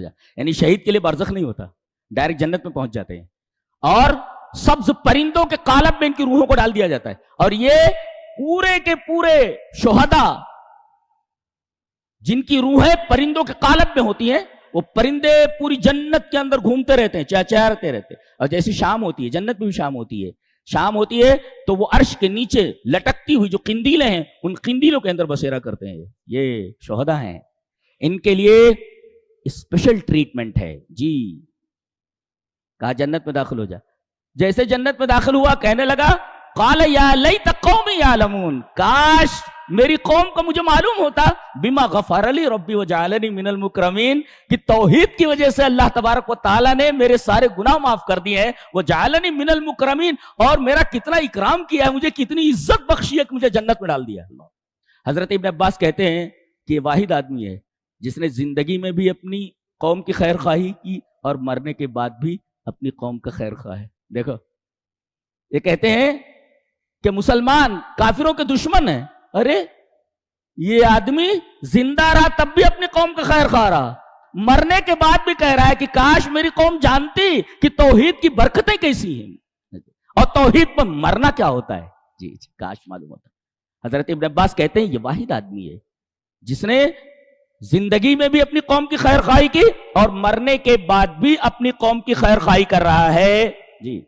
جا. یعنی شہید کے لیے برزخ نہیں ہوتا, ڈائریکٹ جنت میں پہنچ جاتے ہیں. اور سبز پرندوں کے قالب میں ان کی روحوں کو ڈال دیا جاتا ہے. اور یہ پورے کے پورے شہداء جن کی روحیں پرندوں کے قالب میں ہوتی ہیں, وہ پرندے پوری جنت کے اندر گھومتے رہتے ہیں, چہچہاتے رہتے ہیں. اور جیسے شام ہوتی ہے, جنت میں بھی شام ہوتی ہے, شام ہوتی ہے تو وہ عرش کے نیچے لٹکتی ہوئی جو قندیلیں ہیں, ان قندیلوں کے اندر بسیرا کرتے ہیں. یہ شہداء ہیں, ان کے لیے اسپیشل ٹریٹمنٹ ہے. جی کہا جنت میں داخل ہو جا. جیسے جنت میں داخل ہوا کہنے لگا قال یا لیت قومی یعلمون, کاش میری قوم کو مجھے معلوم ہوتا, بما غفر لی ربی وجعلنی من المکرمین, کہ توحید کی وجہ سے اللہ تبارک و تعالیٰ نے میرے سارے گناہ معاف کر دیے ہیں. وجعلنی من المکرمین, اور میرا کتنا اکرام کیا ہے, مجھے کتنی عزت بخشی ہے کہ مجھے جنت میں ڈال دیا. حضرت ابن عباس کہتے ہیں کہ واحد آدمی ہے جس نے زندگی میں بھی اپنی قوم کی خیر خواہی کی اور مرنے کے بعد بھی اپنی قوم کا خیر خواہ ہے. دیکھو یہ کہتے ہیں کہ مسلمان کافروں کے دشمن ہیں. ارے یہ آدمی زندہ رہا تب بھی اپنی قوم کا خیر خواہ رہا, مرنے کے بعد بھی کہہ رہا ہے کہ کاش میری قوم جانتی کہ توحید کی برکتیں کیسی ہیں اور توحید پر مرنا کیا ہوتا ہے. جی کاش معلوم ہوتا. حضرت ابن عباس کہتے ہیں یہ واحد آدمی ہے جس نے زندگی میں بھی اپنی قوم کی خیر خواہی کی اور مرنے کے بعد بھی اپنی قوم کی خیر خواہی کر رہا ہے. جی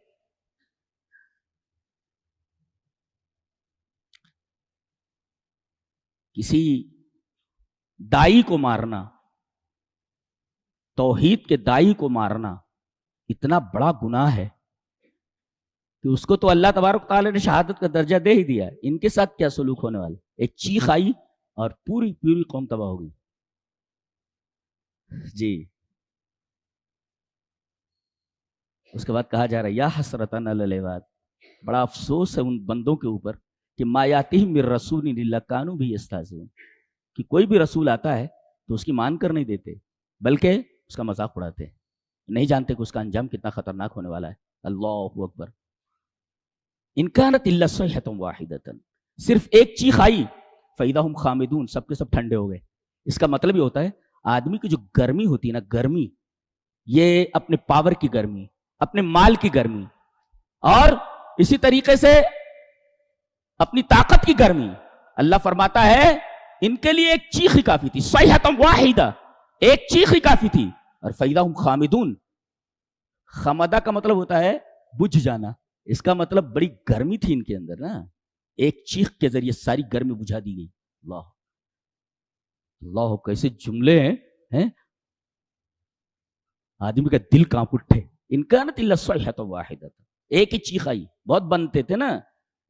کسی دائی کو مارنا, توحید کے دائی کو مارنا اتنا بڑا گناہ ہے کہ اس کو تو اللہ تبارک تعالیٰ نے شہادت کا درجہ دے ہی دیا. ان کے ساتھ کیا سلوک ہونے والا, ایک چیخ آئی اور پوری پوری قوم تباہ ہو گئی. جی اس کے بعد کہا جا رہا ہے یا حسرتن علی العباد, بڑا افسوس ہے ان بندوں کے اوپر کہ ما یاتیہم من رسول الا کانوا بہ یستہزئون, کہ کوئی بھی رسول آتا ہے تو اس کی مان کر نہیں دیتے بلکہ اس کا مذاق اڑاتے ہیں, نہیں جانتے کہ اس کا انجام کتنا خطرناک ہونے والا ہے. اللہ اکبر. ان کانت الا صیحۃ واحدۃ, صرف ایک چیخ آئی فاذا ھم خامدون, سب کے سب ٹھنڈے ہو گئے. اس کا مطلب یہ ہوتا ہے آدمی کی جو گرمی ہوتی ہے نا, گرمی, یہ اپنے پاور کی گرمی, اپنے مال کی گرمی, اور اسی طریقے سے اپنی طاقت کی گرمی, اللہ فرماتا ہے ان کے لیے ایک چیخ ہی کافی تھی. صیحۃ واحدہ, ایک چیخ ہی کافی تھی. اور فاذا ھم خامدون, خمدہ کا مطلب ہوتا ہے بجھ جانا, اس کا مطلب بڑی گرمی تھی ان کے اندر نا, ایک چیخ کے ذریعے ساری گرمی بجھا دی گئی. اللہ اللہ, کیسے جملے ہیں, آدمی کا دل کانپ اٹھے. ان کانت الا صیحۃ واحدۃ, ایک ہی چیخ آئی, بہت بنتے تھے نا.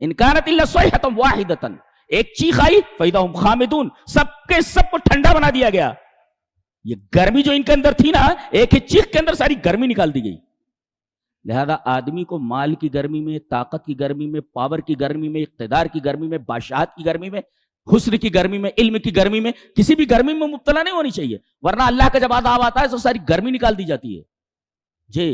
ان کانت الا صیحۃ واحدۃ, ایک چیخ آئی فاذا ھم خامدون, سب کے سب کو ٹھنڈا بنا دیا گیا. یہ گرمی جو ان کے اندر تھی نا, ایک ہی چیخ کے اندر ساری گرمی نکال دی گئی. لہذا آدمی کو مال کی گرمی میں, طاقت کی گرمی میں, پاور کی گرمی میں, اقتدار کی گرمی میں, بادشاہت کی گرمی میں, حسن کی گرمی میں, علم کی گرمی میں, کسی بھی گرمی میں مبتلا نہیں ہونی چاہیے, ورنہ اللہ کا جب عذاب آتا ہے تو ساری گرمی نکال دی جاتی ہے. جی